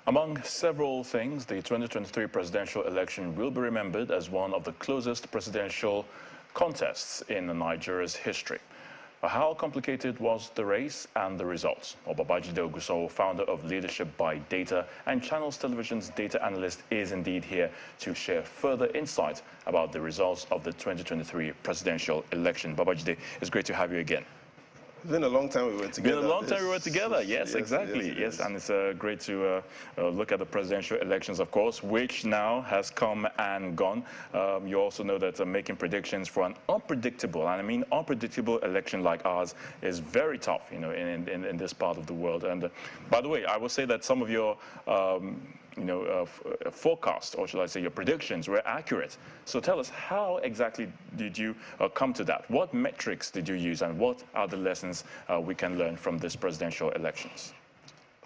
Among several things, the 2023 presidential election will be remembered as one of the closest presidential contests in Nigeria's history. How complicated was the race and the results? Obabajide Ogunsanya, founder of Leadership by Data and Channels Television's data analyst, is indeed here to share further insight about the results of the 2023 presidential election. Babajide, it's great to have you again. It's been a long time we were together. Been a long time we were together, yes, exactly. Yes, and it's great to look at the presidential elections, of course, which now has come and gone. You also know that making predictions for an unpredictable, and I mean unpredictable election like ours is very tough, you know, in this part of the world. And by the way, I will say that some of your forecast, or should I say your predictions, were accurate. So tell us, how exactly did you come to that? What metrics did you use, and what are the lessons we can learn from this presidential elections?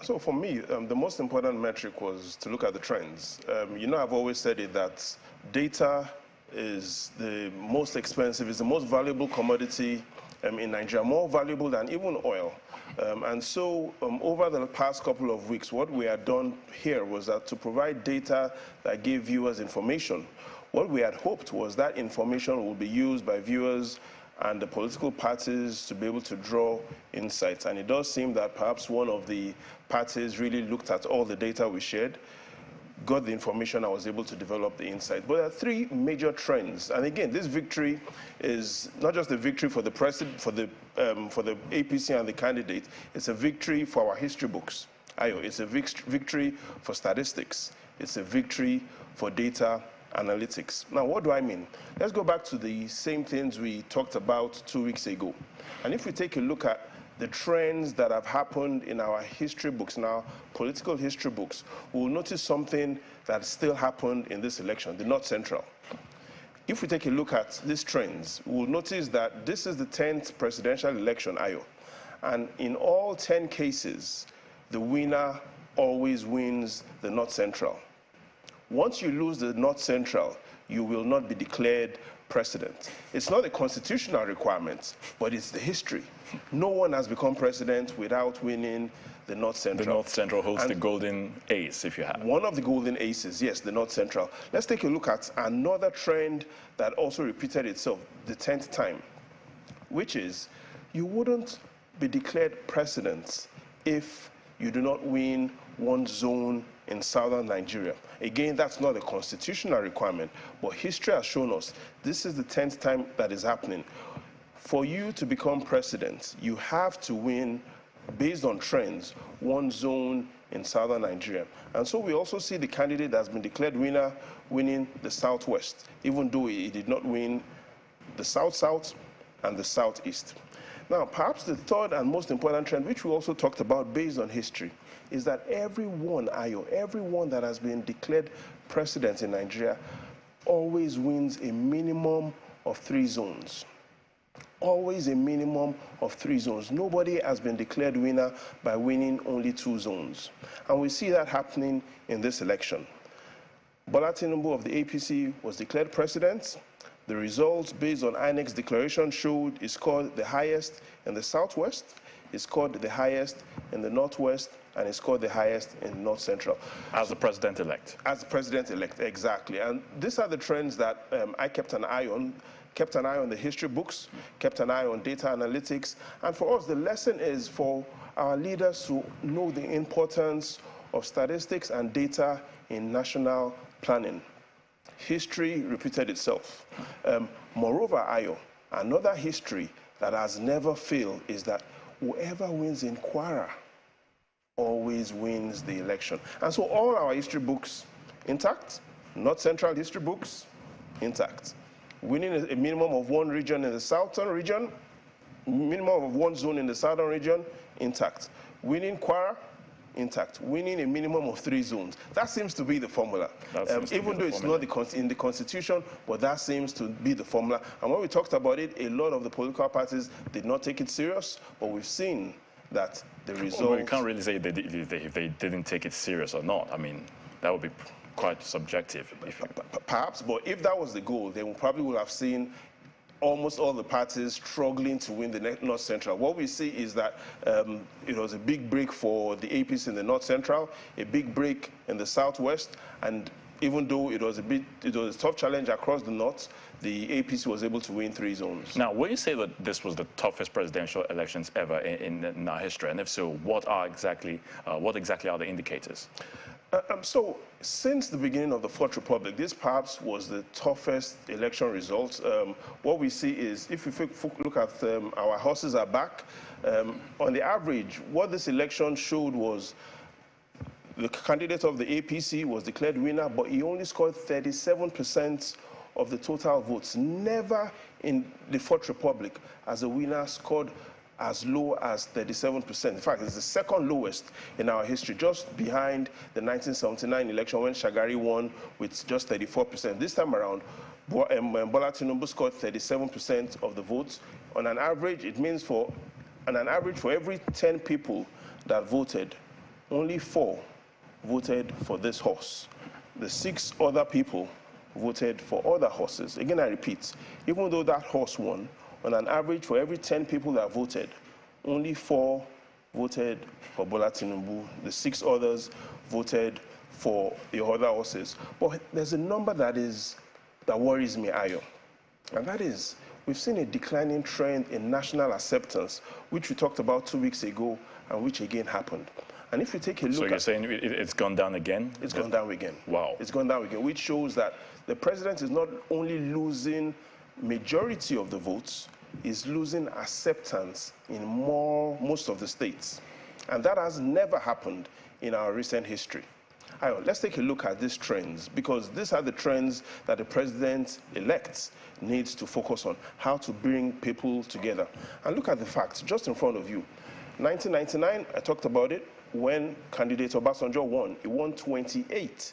So for me, the most important metric was to look at the trends. I've always said it that data is the most expensive, is the most valuable commodity in Nigeria, more valuable than even oil. And so over the past couple of weeks, what we had done here was that to provide data that gave viewers information. What we had hoped was that information would be used by viewers and the political parties to be able to draw insights. And it does seem that perhaps one of the parties really looked at all the data we shared, got the information, I was able to develop the insight. But there are three major trends. And again, this victory is not just a victory for the president, for the APC and the candidate, it's a victory for our history books. It's a victory for statistics. It's a victory for data analytics. Now, what do I mean? Let's go back to the same things we talked about 2 weeks ago. And if we take a look at the trends that have happened in our history books, now political history books, we'll notice something that still happened in this election, the North Central. If we take a look at these trends, we'll notice that this is the 10th presidential election, and in all 10 cases, the winner always wins the North Central. Once you lose the North Central, you will not be declared president. It's not a constitutional requirement, but it's the history. No one has become president without winning the North Central. The North Central holds the golden ace, if you have. One of the golden aces, yes, the North Central. Let's take a look at another trend that also repeated itself the 10th time, which is you wouldn't be declared president if you do not win one zone in southern Nigeria. Again, that's not a constitutional requirement, but history has shown us this is the 10th time that is happening. For you to become president, you have to win, based on trends, one zone in southern Nigeria. And so we also see the candidate that has been declared winner winning the Southwest, even though he did not win the South-South and the Southeast. Now, perhaps the third and most important trend, which we also talked about based on history, is that everyone that has been declared president in Nigeria always wins a minimum of 3 zones. Always a minimum of 3 zones. Nobody has been declared winner by winning only 2 zones. And we see that happening in this election. Bola Tinubu of the APC was declared president. The results based on INEC's declaration showed he scored the highest in the Southwest, he scored the highest in the Northwest, and he scored the highest in North Central. As the president-elect. As the president-elect, exactly. And these are the trends that I kept an eye on the history books, kept an eye on data analytics. And for us, the lesson is for our leaders to know the importance of statistics and data in national planning. History repeated itself. Moreover, another history that has never failed is that whoever wins in Kwara always wins the election. And so all our history books intact, North Central history books intact. Winning a minimum of 1 region in the southern region, minimum of 1 zone in the southern region, intact. Winning Kwara, intact. Winning a minimum of 3 zones. That seems to be the formula. Even though it's not in the Constitution, but that seems to be the formula. And when we talked about it, a lot of the political parties did not take it serious, but we've seen that the results... Well, you can't really say if they didn't take it serious or not. I mean, that would be quite subjective. Perhaps, but if that was the goal, then we probably would have seen almost all the parties struggling to win the North Central. What we see is that it was a big break for the APC in the North Central, a big break in the Southwest, and even though it was a tough challenge across the North, the APC was able to win 3 zones. Now, when you say that this was the toughest presidential elections ever in our history, and if so, what exactly are the indicators? So, since the beginning of the Fourth Republic, this perhaps was the toughest election results. What we see is, if you look at our horses are back, on the average, what this election showed was the candidate of the APC was declared winner, but he only scored 37% of the total votes. Never in the Fourth Republic has a winner scored as low as 37%. In fact, it's the second lowest in our history, just behind the 1979 election when Shagari won with just 34%. This time around, Bola Tinubu scored 37% of the votes. On an average, it means for every 10 people that voted, only 4 voted for this horse. The 6 other people voted for other horses. Again, I repeat, even though that horse won, on an average, for every 10 people that voted, only 4 voted for Bola Tinubu. The 6 others voted for the other horses. But there's a number that worries me, Ayo, and that is, we've seen a declining trend in national acceptance, which we talked about 2 weeks ago, and which again happened. And if you take a look, so you're saying it's gone down again? It's gone down again. Wow. It's gone down again, which shows that the president is not only losing majority of the votes, is losing acceptance in most of the states. And that has never happened in our recent history. Let's take a look at these trends, because these are the trends that the president-elect needs to focus on, how to bring people together. And look at the facts just in front of you. 1999, I talked about it, when candidate Obasanjo won. He won 28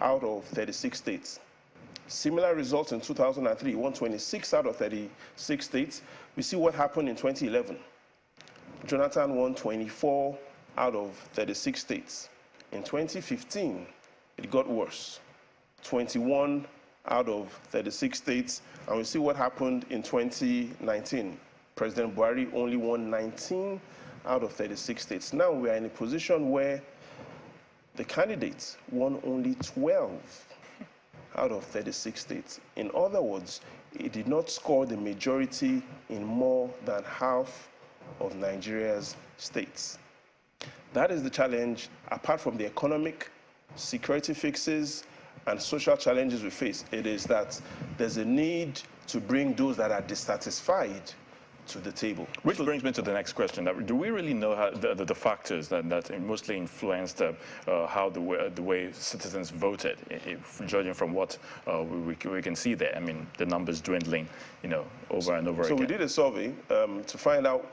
out of 36 states. Similar results in 2003, he won 26 out of 36 states. We see what happened in 2011. Jonathan won 24 out of 36 states. In 2015, it got worse. 21 out of 36 states. And we see what happened in 2019. President Buhari only won 19 out of 36 states. Now we are in a position where the candidates won only 12 out of 36 states. In other words, it did not score the majority in more than half of Nigeria's states. That is the challenge, apart from the economic, security fixes, and social challenges we face. It is that there's a need to bring those that are dissatisfied to the table. Which brings me to the next question. Do we really know how the factors that mostly influenced how the way citizens voted, judging from what we can see there? I mean, the numbers dwindling, over and over again. So we did a survey to find out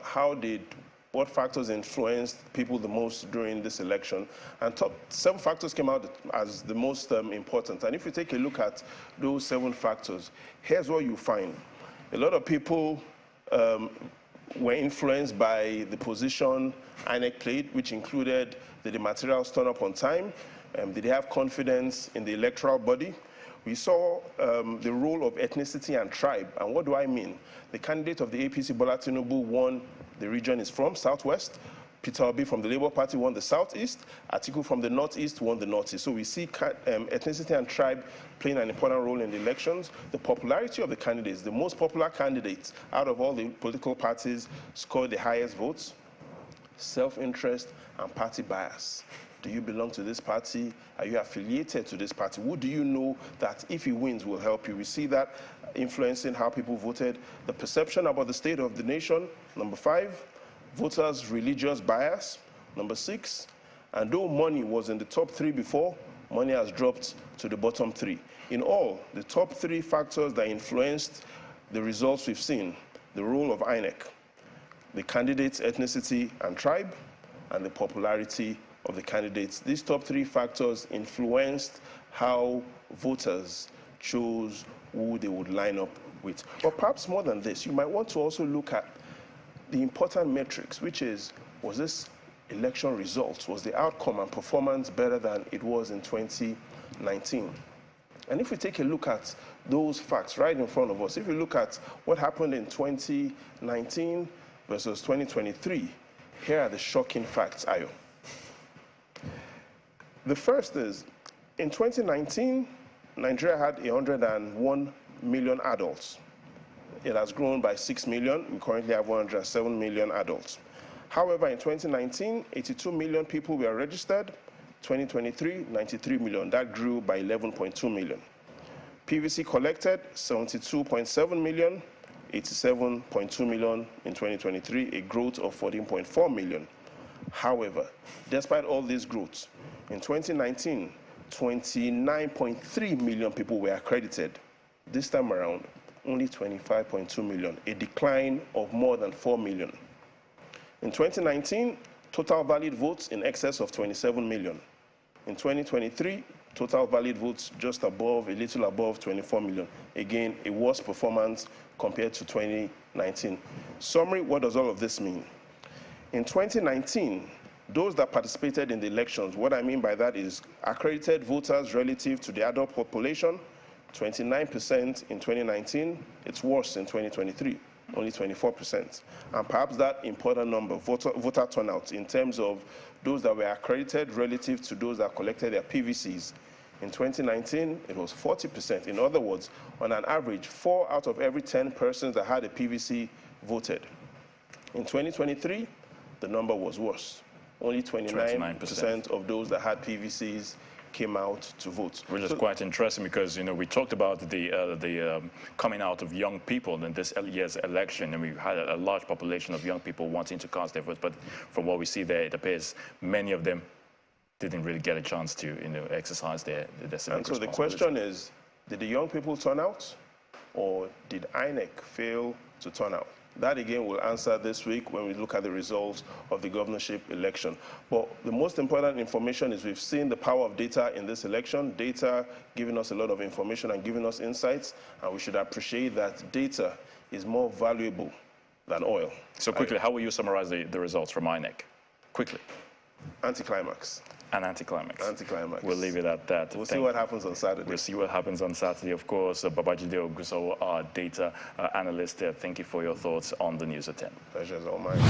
what factors influenced people the most during this election, and top 7 factors came out as the most important. And if you take a look at those 7 factors, here's what you find. A lot of people were influenced by the position INEC played, which included, did the materials turn up on time? Did they have confidence in the electoral body? We saw the role of ethnicity and tribe. And what do I mean? The candidate of the APC, Bola Tinubu, won the region is from, Southwest. Peter Obi from the Labour Party won the Southeast. Atiku from the Northeast won the Northeast. So we see ethnicity and tribe playing an important role in the elections. The popularity of the candidates, the most popular candidates out of all the political parties scored the highest votes. Self-interest and party bias. Do you belong to this party? Are you affiliated to this party? Who do you know that if he wins will help you? We see that influencing how people voted. The perception about the state of the nation, number 5. Voters' religious bias, number 6. And though money was in the top 3 before, money has dropped to the bottom 3. In all, the top 3 factors that influenced the results we've seen, the role of INEC, the candidates' ethnicity and tribe, and the popularity of the candidates. These top 3 factors influenced how voters chose who they would line up with. But perhaps more than this, you might want to also look at the important metrics, which is, was this election results, was the outcome and performance better than it was in 2019? And if we take a look at those facts right in front of us, if you look at what happened in 2019 versus 2023, here are the shocking facts, Ayo. The first is, in 2019, Nigeria had 101 million adults. It has grown by 6 million. We currently have 107 million adults. However, in 2019, 82 million people were registered. 2023, 93 million. That grew by 11.2 million. PVC collected, 72.7 million, 87.2 million in 2023, a growth of 14.4 million. However, despite all this growth, in 2019, 29.3 million people were accredited. This time around, only 25.2 million, a decline of more than 4 million. In 2019, total valid votes in excess of 27 million. In 2023, total valid votes just above, a little above 24 million. Again, a worse performance compared to 2019. Summary, what does all of this mean? In 2019, those that participated in the elections, what I mean by that is accredited voters relative to the adult population, 29% in 2019, it's worse in 2023, only 24%. And perhaps that important number, voter turnout, in terms of those that were accredited relative to those that collected their PVCs, in 2019, it was 40%. In other words, on an average, 4 out of every 10 persons that had a PVC voted. In 2023, the number was worse. Only 29% of those that had PVCs came out to vote. Which is quite interesting because, you know, we talked about the coming out of young people in this year's election, and we had a large population of young people wanting to cast their votes. But from what we see there, it appears many of them didn't really get a chance to, you know, exercise their civic And so the question is, did the young people turn out, or did INEC fail to turn out? That again will answer this week when we look at the results of the governorship election. But the most important information is we've seen the power of data in this election, data giving us a lot of information and giving us insights, and we should appreciate that data is more valuable than oil. So quickly, how will you summarize the results from INEC? Quickly. Anticlimax. An anticlimax. Anticlimax. We'll leave it at that. We'll see what happens on Saturday. We'll see what happens on Saturday, of course. Babajide Oguso, our data analyst. Thank you for your thoughts on the news at 10. Pleasure is all mine.